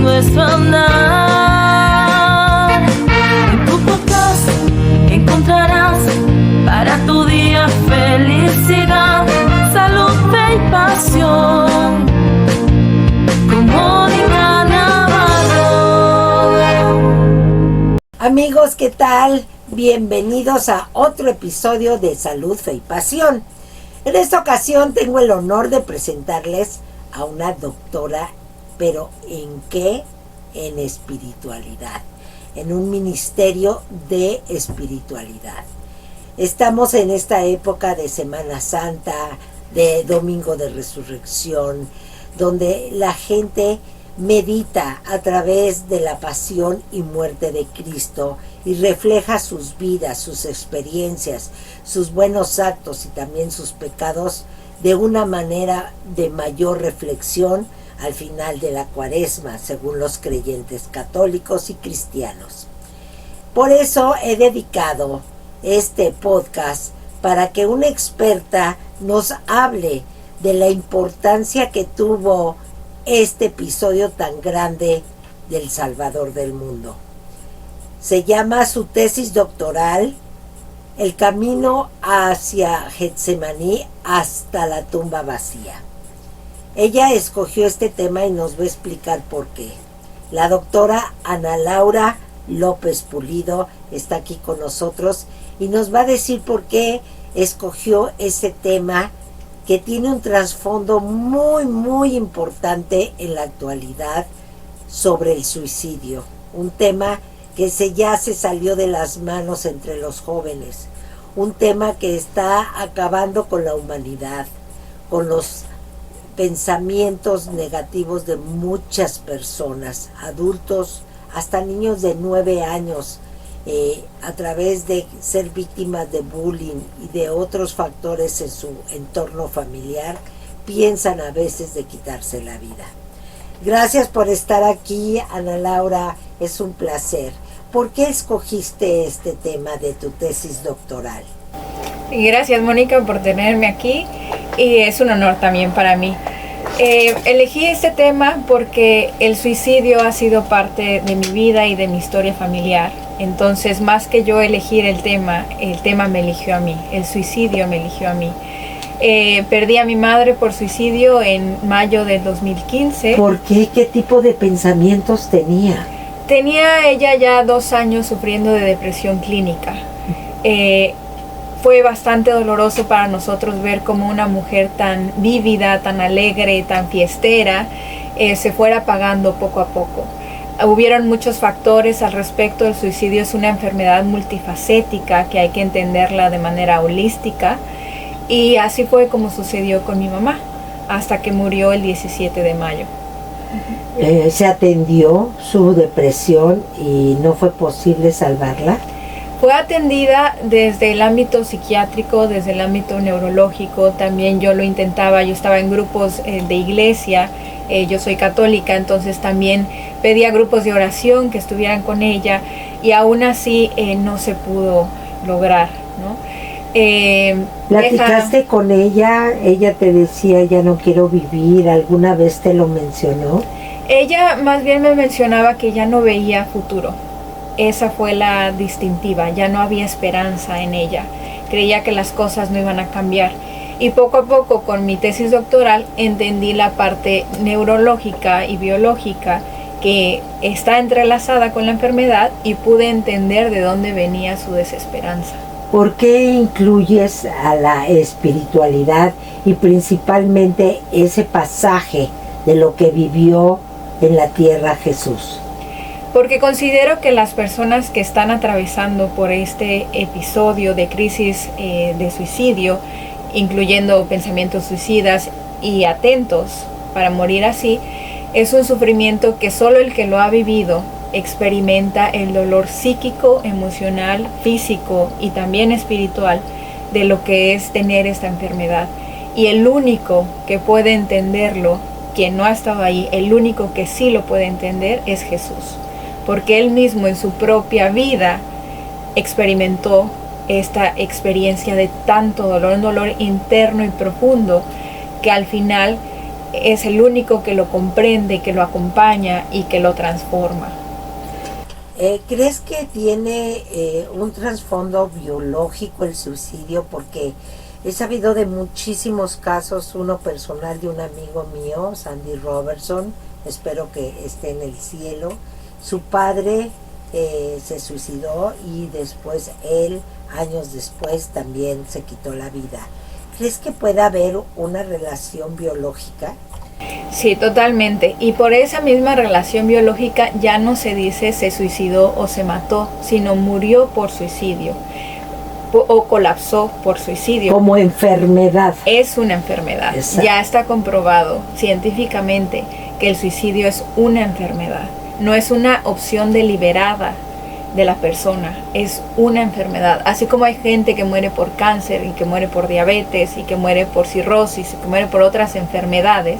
nuestro andar. En tu podcast encontrarás para tu día felicidad, salud, fe y pasión. Con Mónica Navarro. Amigos, ¿qué tal? Bienvenidos a otro episodio de Salud, Fe y Pasión. En esta ocasión tengo el honor de presentarles a una doctora, pero ¿en qué? En espiritualidad, en un ministerio de espiritualidad. Estamos en esta época de Semana Santa, de Domingo de Resurrección, donde la gente medita a través de la pasión y muerte de Cristo y refleja sus vidas, sus experiencias, sus buenos actos y también sus pecados de una manera de mayor reflexión al final de la Cuaresma, según los creyentes católicos y cristianos. Por eso he dedicado este podcast para que una experta nos hable de la importancia que tuvo este episodio tan grande del Salvador del mundo. Se llama su tesis doctoral El camino hacia Getsemaní hasta la tumba vacía. Ella escogió este tema y nos va a explicar por qué. La doctora Ana Laura López Pulido está aquí con nosotros y nos va a decir por qué escogió ese tema que tiene un trasfondo muy importante en la actualidad sobre el suicidio. Un tema que ya se salió de las manos entre los jóvenes. Un tema que está acabando con la humanidad, con los pensamientos negativos de muchas personas, adultos, hasta niños de 9 años, a través de ser víctimas de bullying y de otros factores en su entorno familiar, piensan a veces de quitarse la vida. Gracias por estar aquí, Ana Laura, es un placer. ¿Por qué escogiste este tema de tu tesis doctoral? Gracias, Mónica, por tenerme aquí y es un honor también para mí. Elegí este tema porque el suicidio ha sido parte de mi vida y de mi historia familiar. Entonces, más que yo elegir el tema me eligió a mí, el suicidio me eligió a mí. Perdí a mi madre por suicidio en mayo del 2015. ¿Por qué? ¿Qué tipo de pensamientos tenía? Tenía ella ya 2 años sufriendo de depresión clínica. Fue bastante doloroso para nosotros ver cómo una mujer tan vívida, tan alegre, tan fiestera, se fuera apagando poco a poco. Hubieron muchos factores al respecto. El suicidio es una enfermedad multifacética que hay que entenderla de manera holística. Y así fue como sucedió con mi mamá, hasta que murió el 17 de mayo. ¿Se atendió su depresión y no fue posible salvarla? Fue atendida desde el ámbito psiquiátrico, desde el ámbito neurológico. También yo lo intentaba, yo estaba en grupos de iglesia, yo soy católica, entonces también pedía grupos de oración que estuvieran con ella y aún así no se pudo lograr, ¿no? ¿Platicaste con ella? ¿Ella te decía ya no quiero vivir? ¿Alguna vez te lo mencionó? Ella más bien me mencionaba que ya no veía futuro. Esa fue la distintiva, ya no había esperanza en ella. Creía que las cosas no iban a cambiar. Y poco a poco con mi tesis doctoral entendí la parte neurológica y biológica que está entrelazada con la enfermedad y pude entender de dónde venía su desesperanza. ¿Por qué incluyes a la espiritualidad y principalmente ese pasaje de lo que vivió en la tierra Jesús? Porque considero que las personas que están atravesando por este episodio de crisis de suicidio, incluyendo pensamientos suicidas y atentos para morir así, es un sufrimiento que solo el que lo ha vivido experimenta el dolor psíquico, emocional, físico y también espiritual de lo que es tener esta enfermedad. Y el único que puede entenderlo, quien no ha estado ahí, el único que sí lo puede entender es Jesús. Porque Él mismo en su propia vida experimentó esta experiencia de tanto dolor, un dolor interno y profundo, que al final es el único que lo comprende, que lo acompaña y que lo transforma. ¿Crees que tiene un trasfondo biológico el suicidio? Porque he sabido de muchísimos casos, uno personal de un amigo mío, Sandy Robertson, espero que esté en el cielo. Su padre se suicidó y después él, años después, también se quitó la vida. ¿Crees que pueda haber una relación biológica? Sí, totalmente. Y por esa misma relación biológica ya no se dice se suicidó o se mató, sino murió por suicidio o colapsó por suicidio. Como enfermedad. Es una enfermedad. Exacto. Ya está comprobado científicamente que el suicidio es una enfermedad. No es una opción deliberada de la persona, es una enfermedad. Así como hay gente que muere por cáncer y que muere por diabetes y que muere por cirrosis y que muere por otras enfermedades,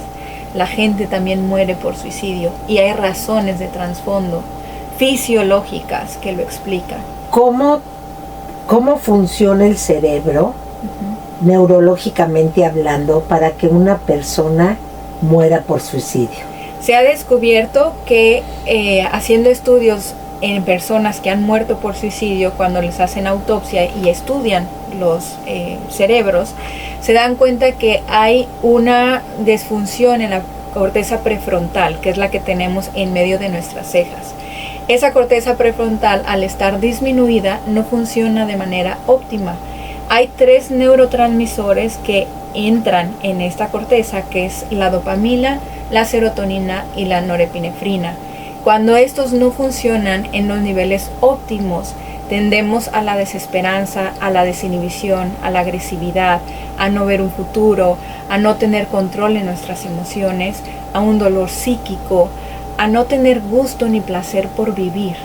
la gente también muere por suicidio y hay razones de trasfondo fisiológicas que lo explican. ¿Cómo funciona el cerebro, neurológicamente hablando, para que una persona muera por suicidio? Se ha descubierto que haciendo estudios en personas que han muerto por suicidio, cuando les hacen autopsia y estudian los cerebros, se dan cuenta que hay una disfunción en la corteza prefrontal, que es la que tenemos en medio de nuestras cejas. Esa corteza prefrontal, al estar disminuida, no funciona de manera óptima. Hay 3 neurotransmisores que entran en esta corteza, que es la dopamina, la serotonina y la norepinefrina. Cuando estos no funcionan en los niveles óptimos, tendemos a la desesperanza, a la desinhibición, a la agresividad, a no ver un futuro, a no tener control en nuestras emociones, a un dolor psíquico, a no tener gusto ni placer por vivir.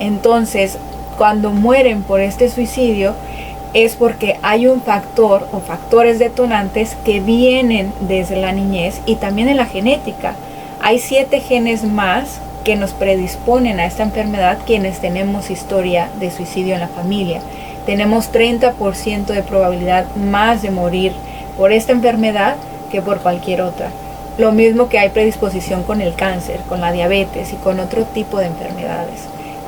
Entonces, cuando mueren por este suicidio, es porque hay un factor o factores detonantes que vienen desde la niñez y también en la genética. Hay 7 genes más que nos predisponen a esta enfermedad quienes tenemos historia de suicidio en la familia. Tenemos 30% de probabilidad más de morir por esta enfermedad que por cualquier otra. Lo mismo que hay predisposición con el cáncer, con la diabetes y con otro tipo de enfermedades.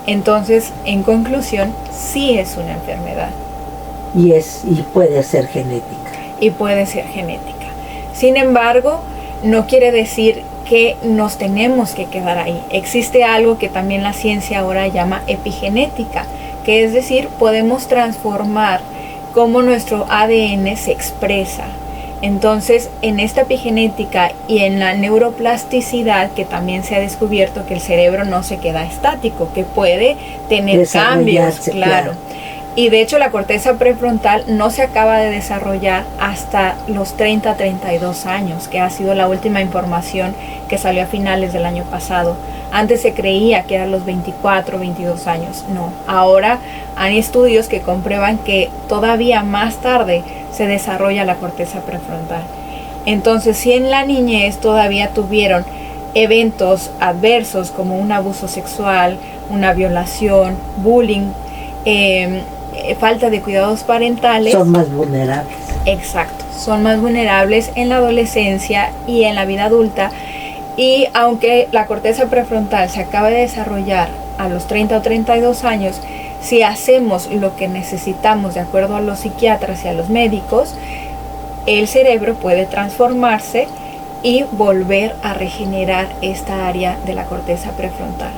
Entonces, en conclusión, sí es una enfermedad. Y puede ser genética. Y puede ser genética. Sin embargo, no quiere decir que nos tenemos que quedar ahí. Existe algo que también la ciencia ahora llama epigenética, que es decir, podemos transformar cómo nuestro ADN se expresa. Entonces, en esta epigenética y en la neuroplasticidad, que también se ha descubierto que el cerebro no se queda estático, que puede tener cambios, claro. Y de hecho la corteza prefrontal no se acaba de desarrollar hasta los 30-32 años, que ha sido la última información que salió a finales del año pasado. Antes se creía que eran los 24-22 años. No, ahora hay estudios que comprueban que todavía más tarde se desarrolla la corteza prefrontal. Entonces, si en la niñez todavía tuvieron eventos adversos como un abuso sexual, una violación, bullying, falta de cuidados parentales, son más vulnerables. Exacto, son más vulnerables en la adolescencia y en la vida adulta. Y aunque la corteza prefrontal se acaba de desarrollar a los 30 o 32 años, si hacemos lo que necesitamos de acuerdo a los psiquiatras y a los médicos, el cerebro puede transformarse y volver a regenerar esta área de la corteza prefrontal.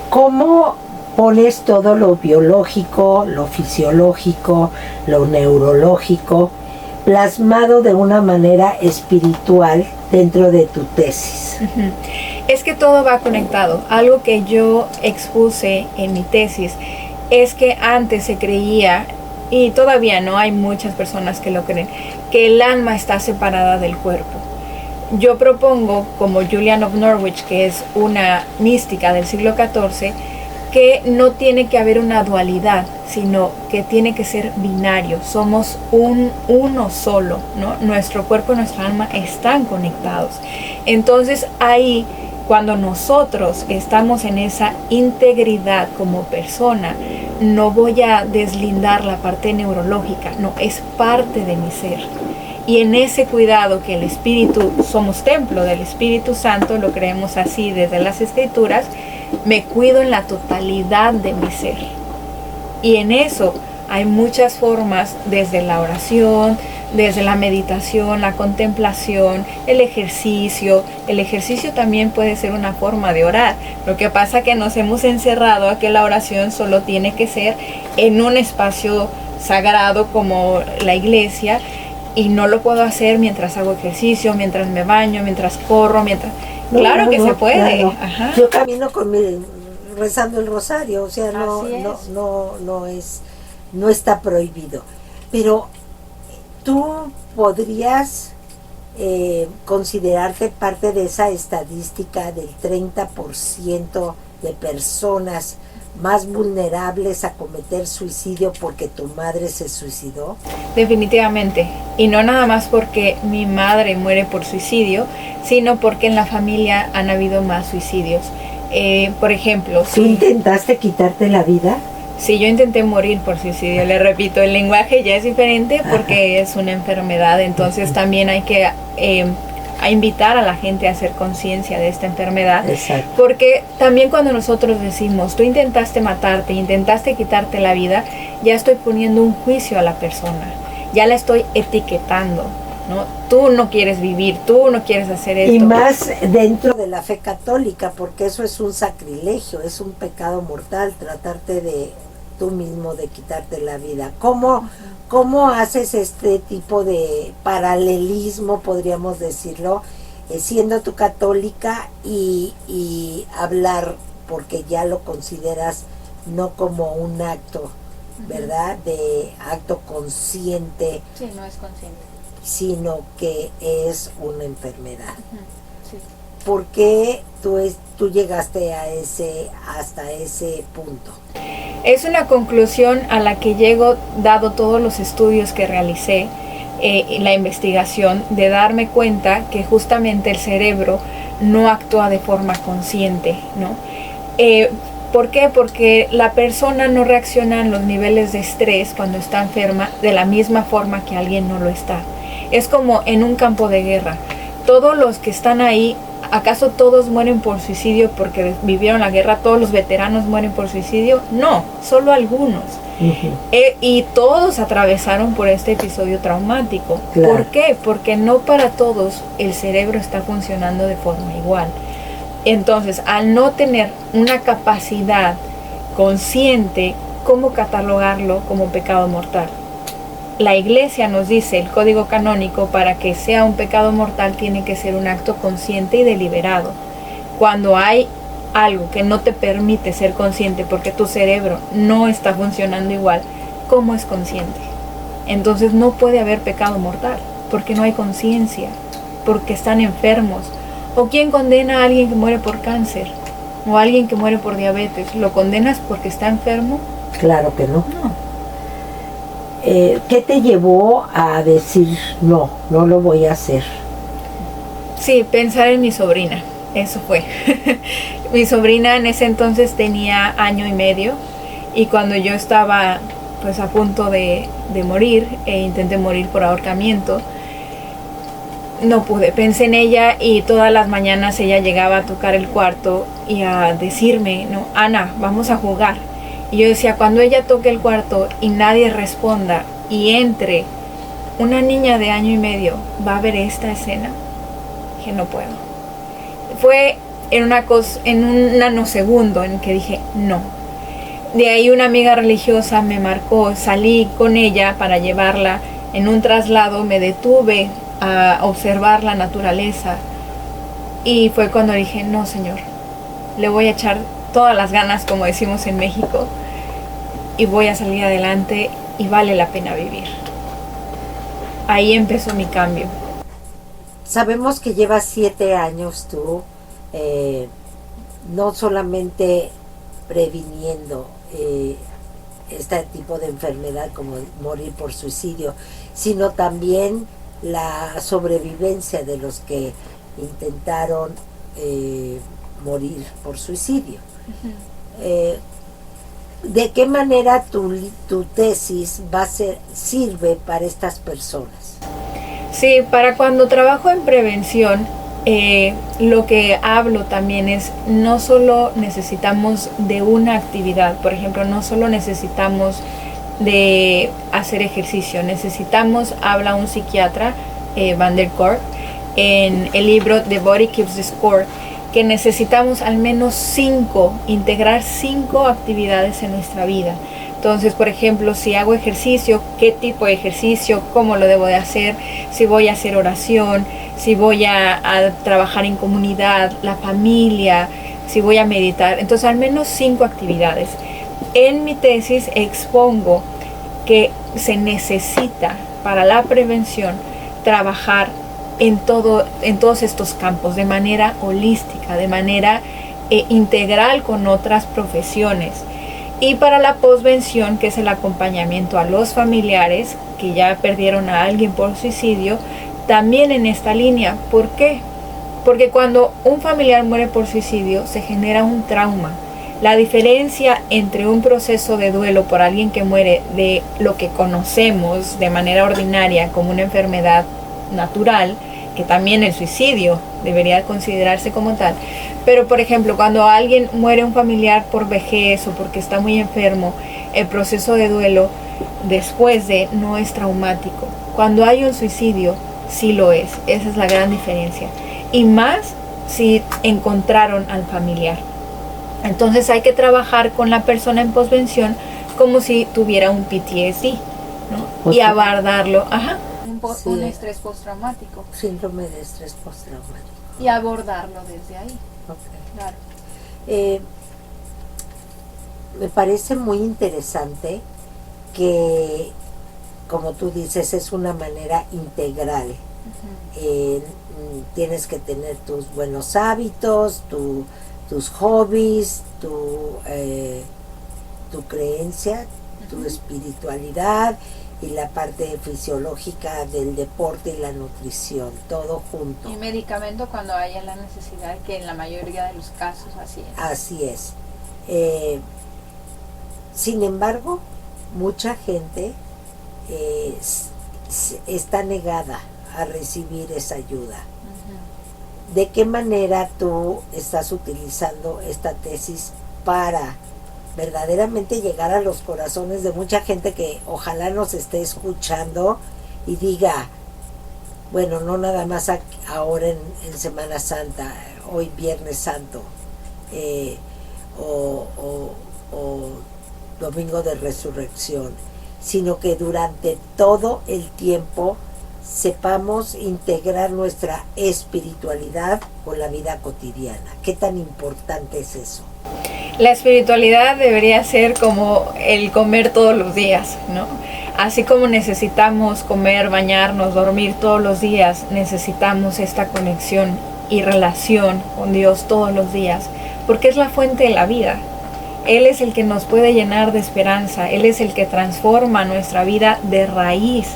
¿Cómo pones todo lo biológico, lo fisiológico, lo neurológico, plasmado de una manera espiritual dentro de tu tesis? Es que todo va conectado. Algo que yo expuse en mi tesis es que antes se creía, y todavía no hay muchas personas que lo creen, que el alma está separada del cuerpo. Yo propongo, como Julian of Norwich, que es una mística del siglo XIV, que no tiene que haber una dualidad, sino que tiene que ser binario. Somos uno solo, ¿no? Nuestro cuerpo y nuestra alma están conectados. Entonces ahí, cuando nosotros estamos en esa integridad como persona, no voy a deslindar la parte neurológica, no, es parte de mi ser. Y en ese cuidado que el Espíritu, somos templo del Espíritu Santo, lo creemos así desde las Escrituras, me cuido en la totalidad de mi ser. Y en eso hay muchas formas, desde la oración, desde la meditación, la contemplación, el ejercicio. El ejercicio también puede ser una forma de orar. Lo que pasa es que nos hemos encerrado a que la oración solo tiene que ser en un espacio sagrado como la iglesia, y no lo puedo hacer mientras hago ejercicio, mientras me baño, mientras corro, mientras... No, claro no, que no, se puede. claro. Ajá. Yo camino rezando el rosario, o sea, Así es. no está prohibido. Pero tú podrías considerarte parte de esa estadística del 30% de personas más vulnerables a cometer suicidio porque tu madre se suicidó. Definitivamente. Y no nada más porque mi madre muere por suicidio, sino porque en la familia han habido más suicidios. Por ejemplo, ¿Tú intentaste quitarte la vida? si yo intenté morir por suicidio, le repito, el lenguaje ya es diferente porque es una enfermedad, entonces también hay que a invitar a la gente a hacer conciencia de esta enfermedad. Exacto. Porque también cuando nosotros decimos, tú intentaste matarte, intentaste quitarte la vida, ya estoy poniendo un juicio a la persona, ya la estoy etiquetando, ¿no? Tú no quieres vivir, tú no quieres hacer esto. Y más dentro de la fe católica, porque eso es un sacrilegio, es un pecado mortal, tratarte de tú mismo de quitarte la vida. ¿Cómo haces este tipo de paralelismo, podríamos decirlo, siendo tú católica y hablar, porque ya lo consideras no como un acto, ¿verdad? De acto consciente, Sí, no es consciente. sino que es una enfermedad? Sí. ¿Por qué tú llegaste hasta ese punto? Es una conclusión a la que llego dado todos los estudios que realicé, la investigación, de darme cuenta que justamente el cerebro no actúa de forma consciente, ¿no? ¿Por qué? Porque la persona no reacciona en los niveles de estrés cuando está enferma de la misma forma que alguien no lo está. Es como en un campo de guerra. Todos los que están ahí, ¿acaso todos mueren por suicidio porque vivieron la guerra? ¿Todos los veteranos mueren por suicidio? No, solo algunos. Y todos atravesaron por este episodio traumático. Claro. ¿Por qué? Porque no para todos el cerebro está funcionando de forma igual. Entonces, al no tener una capacidad consciente, ¿cómo catalogarlo como pecado mortal? La iglesia nos dice, el código canónico, para que sea un pecado mortal tiene que ser un acto consciente y deliberado. Cuando hay algo que no te permite ser consciente porque tu cerebro no está funcionando igual, ¿cómo es consciente? Entonces no puede haber pecado mortal, porque no hay conciencia, porque están enfermos. ¿O quién condena a alguien que muere por cáncer? ¿O a alguien que muere por diabetes? ¿Lo condenas porque está enfermo? Claro que no. No. ¿Qué te llevó a decir no lo voy a hacer? Sí, pensar en mi sobrina, eso fue. Mi sobrina en ese entonces tenía 1 año y medio, y cuando yo estaba pues a punto de morir, intenté morir por ahorcamiento, no pude. Pensé en ella y todas las mañanas ella llegaba a tocar el cuarto y a decirme, no, Ana, vamos a jugar. Y yo decía, cuando ella toque el cuarto y nadie responda y entre una niña de 1 año y medio, ¿va a ver esta escena? Dije, no puedo. Fue en un nanosegundo en que dije, no. De ahí una amiga religiosa me marcó, salí con ella para llevarla en un traslado, me detuve a observar la naturaleza y fue cuando dije, no, Señor, le voy a echar todas las ganas, como decimos en México, y voy a salir adelante y vale la pena vivir. Ahí empezó mi cambio. Sabemos que llevas 7 años tú, no solamente previniendo este tipo de enfermedad como morir por suicidio, sino también la sobrevivencia de los que intentaron morir por suicidio. ¿De qué manera tu tesis sirve para estas personas? Sí, para cuando trabajo en prevención, lo que hablo también es, no solo necesitamos de una actividad, por ejemplo, no solo necesitamos de hacer ejercicio, necesitamos, habla un psiquiatra, Van der Kolk, en el libro The Body Keeps the Score, que necesitamos al menos 5, integrar 5 actividades en nuestra vida. Entonces, por ejemplo, si hago ejercicio, ¿qué tipo de ejercicio? ¿Cómo lo debo de hacer? Si voy a hacer oración, si voy a trabajar en comunidad, la familia, si voy a meditar. Entonces, al menos 5 actividades. En mi tesis expongo que se necesita para la prevención trabajar en todos estos campos de manera holística, de manera integral con otras profesiones. Y para la posvención, que es el acompañamiento a los familiares que ya perdieron a alguien por suicidio, también en esta línea. ¿Por qué? Porque cuando un familiar muere por suicidio se genera un trauma. La diferencia entre un proceso de duelo por alguien que muere de lo que conocemos de manera ordinaria como una enfermedad natural, que también el suicidio debería considerarse como tal, pero por ejemplo cuando alguien muere un familiar por vejez o porque está muy enfermo, el proceso de duelo después de no es traumático. Cuando hay un suicidio sí lo es. Esa es la gran diferencia, y más si encontraron al familiar. Entonces hay que trabajar con la persona en posvención como si tuviera un PTSD, ¿no? Y abordarlo, Sí. un estrés postraumático, Síndrome de estrés postraumático. y abordarlo desde ahí. Okay. Claro. Me parece muy interesante que, como tú dices, es una manera integral. Tienes que tener tus buenos hábitos, tus hobbies, tu creencia, tu espiritualidad y la parte fisiológica del deporte y la nutrición, todo junto. Y medicamento cuando haya la necesidad, que en la mayoría de los casos así es. Así es. Sin embargo, mucha gente está negada a recibir esa ayuda. ¿De qué manera tú estás utilizando esta tesis para verdaderamente llegar a los corazones de mucha gente que ojalá nos esté escuchando y diga, bueno, no nada más ahora en Semana Santa, hoy Viernes Santo, o Domingo de Resurrección, sino que durante todo el tiempo sepamos integrar nuestra espiritualidad con la vida cotidiana? ¿Qué tan importante es eso? La espiritualidad debería ser como el comer todos los días, ¿no? Así como necesitamos comer, bañarnos, dormir todos los días, necesitamos esta conexión y relación con Dios todos los días, porque es la fuente de la vida. Él es el que nos puede llenar de esperanza, Él es el que transforma nuestra vida de raíz.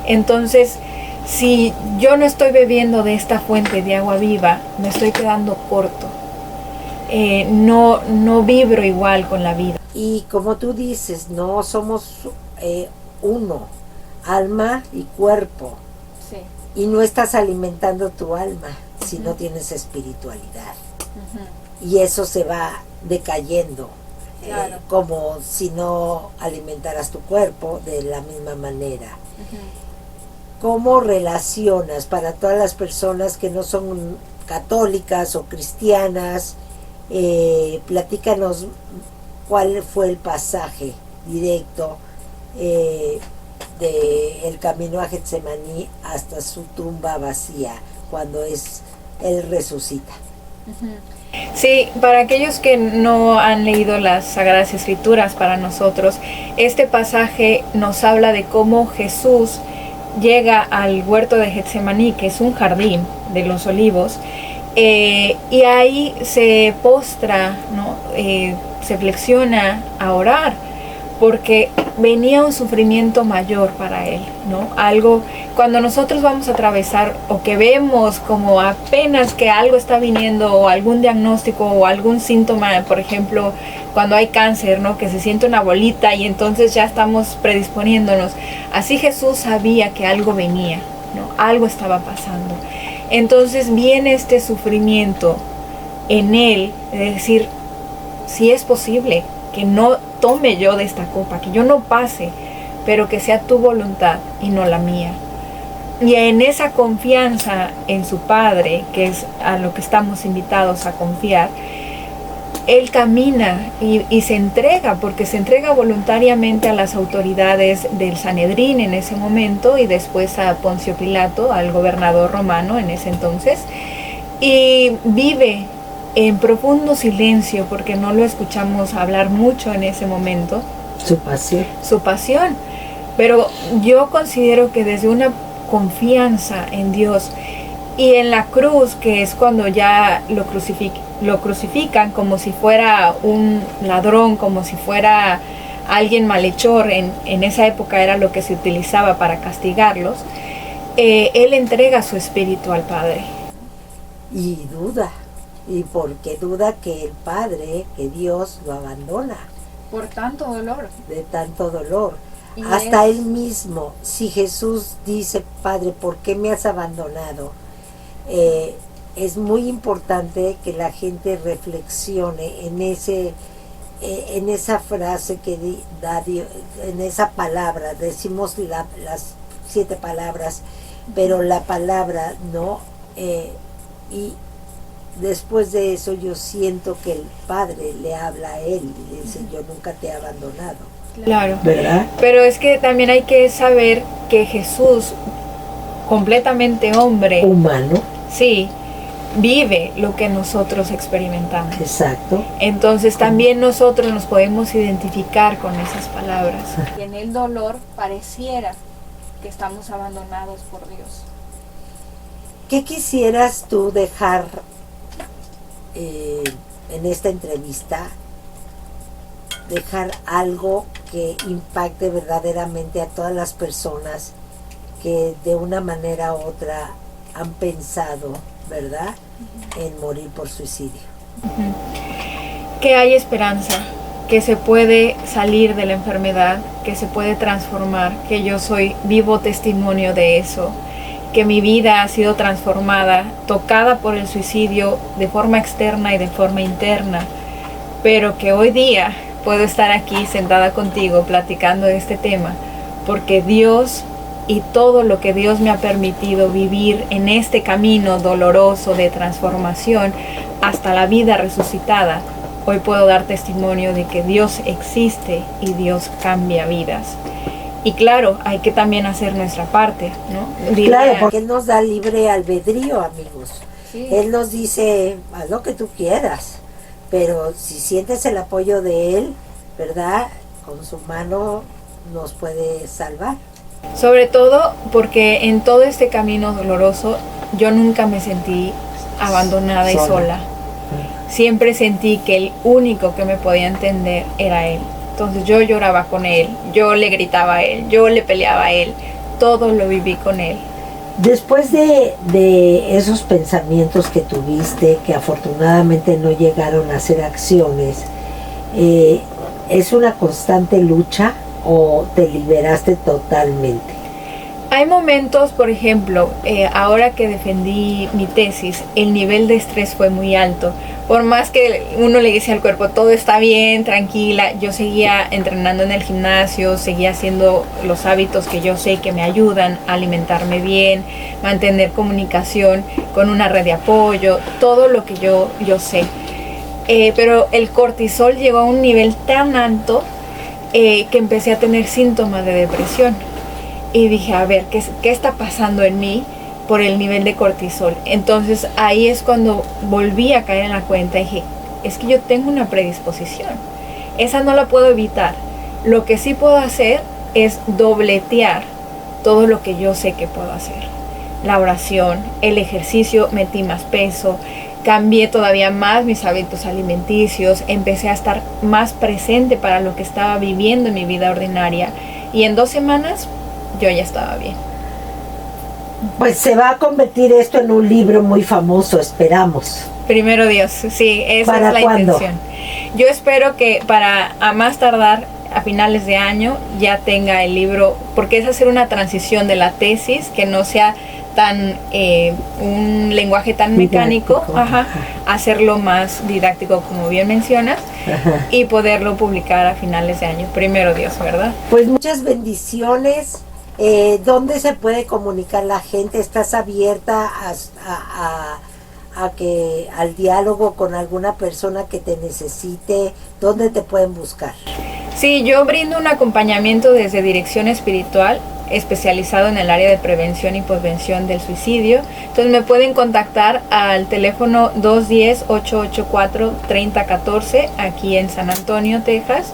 Entonces, si yo no estoy bebiendo de esta fuente de agua viva, me estoy quedando corto. No vibro igual con la vida. Y como tú dices, no somos uno, alma y cuerpo. Sí. Y no estás alimentando tu alma si no tienes espiritualidad. Y eso se va decayendo. Claro. Como si no alimentaras tu cuerpo de la misma manera. ¿Cómo relacionas para todas las personas que no son católicas o cristianas? Platícanos cuál fue el pasaje directo de el camino a Getsemaní hasta su tumba vacía, cuando Él resucita. Sí, para aquellos que no han leído las Sagradas Escrituras, para nosotros, este pasaje nos habla de cómo Jesús llega al huerto de Getsemaní, que es un jardín de los olivos, y ahí se postra, ¿no? Se flexiona a orar, porque venía un sufrimiento mayor para él, ¿no? Algo, cuando nosotros vamos a atravesar o que vemos como apenas que algo está viniendo, o algún diagnóstico o algún síntoma, por ejemplo, cuando hay cáncer, ¿no? Que se siente una bolita y entonces ya estamos predisponiéndonos. Así Jesús sabía que algo venía, ¿no? Algo estaba pasando. Entonces viene este sufrimiento en él, de decir, si es posible que no tome yo de esta copa, que yo no pase, pero que sea tu voluntad y no la mía. Y en esa confianza en su Padre, que es a lo que estamos invitados a confiar, él camina y se entrega, porque se entrega voluntariamente a las autoridades del Sanedrín en ese momento y después a Poncio Pilato, al gobernador romano en ese entonces, y vive en profundo silencio porque no lo escuchamos hablar mucho en ese momento. Su pasión. Pero yo considero que desde una confianza en Dios y en la cruz, que es cuando ya lo crucifican como si fuera un ladrón, como si fuera alguien malhechor, en esa época era lo que se utilizaba para castigarlos, él entrega su espíritu al Padre. Y duda, y porque duda que el Padre, que Dios lo abandona. Por tanto dolor. De tanto dolor. Hasta él mismo, si Jesús dice, Padre, ¿por qué me has abandonado? Es muy importante que la gente reflexione en esa frase que da Dios, en esa palabra. Decimos las 7 palabras, pero la palabra no. Y después de eso yo siento que el Padre le habla a él y le dice, yo nunca te he abandonado. Claro, ¿verdad? Pero es que también hay que saber que Jesús, completamente hombre, humano, sí, vive lo que nosotros experimentamos. Exacto. Entonces también nosotros nos podemos identificar con esas palabras. Y en el dolor pareciera que estamos abandonados por Dios. ¿Qué quisieras tú dejar en esta entrevista? Dejar algo que impacte verdaderamente a todas las personas que de una manera u otra han pensado, ¿verdad?, en morir por suicidio. Que hay esperanza, que se puede salir de la enfermedad, que se puede transformar, que yo soy vivo testimonio de eso, que mi vida ha sido transformada, tocada por el suicidio de forma externa y de forma interna, pero que hoy día puedo estar aquí sentada contigo platicando de este tema, porque Dios y todo lo que Dios me ha permitido vivir en este camino doloroso de transformación hasta la vida resucitada, hoy puedo dar testimonio de que Dios existe y Dios cambia vidas. Y claro, hay que también hacer nuestra parte, ¿no? Claro, porque Él nos da libre albedrío, amigos. Sí. Él nos dice, haz lo que tú quieras, pero si sientes el apoyo de Él, ¿verdad?, con su mano nos puede salvar. Sobre todo porque en todo este camino doloroso yo nunca me sentí abandonada y sola. Siempre sentí que el único que me podía entender era Él. Entonces yo lloraba con Él, yo le gritaba a Él, yo le peleaba a Él, todo lo viví con Él. Después de esos pensamientos que tuviste, que afortunadamente no llegaron a ser acciones, ¿es una constante lucha o te liberaste totalmente? Hay momentos, por ejemplo, ahora que defendí mi tesis, el nivel de estrés fue muy alto. Por más que uno le dice al cuerpo, todo está bien, tranquila, yo seguía entrenando en el gimnasio, seguía haciendo los hábitos que yo sé que me ayudan a alimentarme bien, mantener comunicación con una red de apoyo, todo lo que yo sé. Pero el cortisol llegó a un nivel tan alto que empecé a tener síntomas de depresión. Y dije, a ver, ¿qué está pasando en mí por el nivel de cortisol? Entonces ahí es cuando volví a caer en la cuenta y dije, es que yo tengo una predisposición. Esa no la puedo evitar. Lo que sí puedo hacer es dobletear todo lo que yo sé que puedo hacer. La oración, el ejercicio, metí más peso, cambié todavía más mis hábitos alimenticios, empecé a estar más presente para lo que estaba viviendo en mi vida ordinaria. Y en 2 semanas yo ya estaba bien. Pues se va a convertir esto en un libro muy famoso, esperamos. Primero Dios, sí, esa ¿Para es la cuándo? intención. Yo espero que para a más tardar a finales de año ya tenga el libro, porque es hacer una transición de la tesis, que no sea tan un lenguaje tan mecánico, hacerlo más didáctico, como bien mencionas, y poderlo publicar a finales de año, primero Dios, ¿verdad? Pues muchas bendiciones. ¿Dónde se puede comunicar la gente? ¿Estás abierta al diálogo con alguna persona que te necesite? ¿Dónde te pueden buscar? Sí, yo brindo un acompañamiento desde Dirección Espiritual, especializado en el área de prevención y posvención del suicidio. Entonces me pueden contactar al teléfono 210-884-3014 aquí en San Antonio, Texas.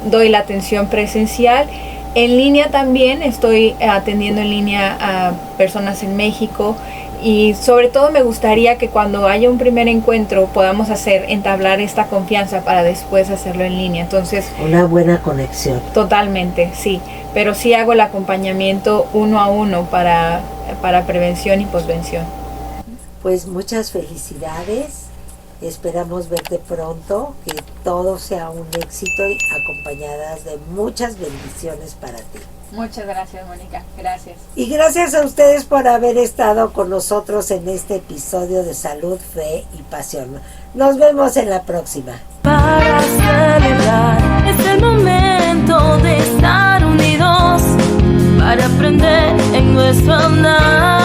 Doy la atención presencial. En línea también, estoy atendiendo en línea a personas en México, y sobre todo me gustaría que cuando haya un primer encuentro podamos entablar esta confianza para después hacerlo en línea. Entonces, una buena conexión. Totalmente, sí, pero sí hago el acompañamiento 1 a 1 para prevención y posvención. Pues muchas felicidades. Esperamos verte pronto, que todo sea un éxito y acompañadas de muchas bendiciones para ti. Muchas gracias, Mónica. Gracias. Y gracias a ustedes por haber estado con nosotros en este episodio de Salud, Fe y Pasión. Nos vemos en la próxima. Para celebrar es el momento de estar unidos, para aprender en nuestro andar.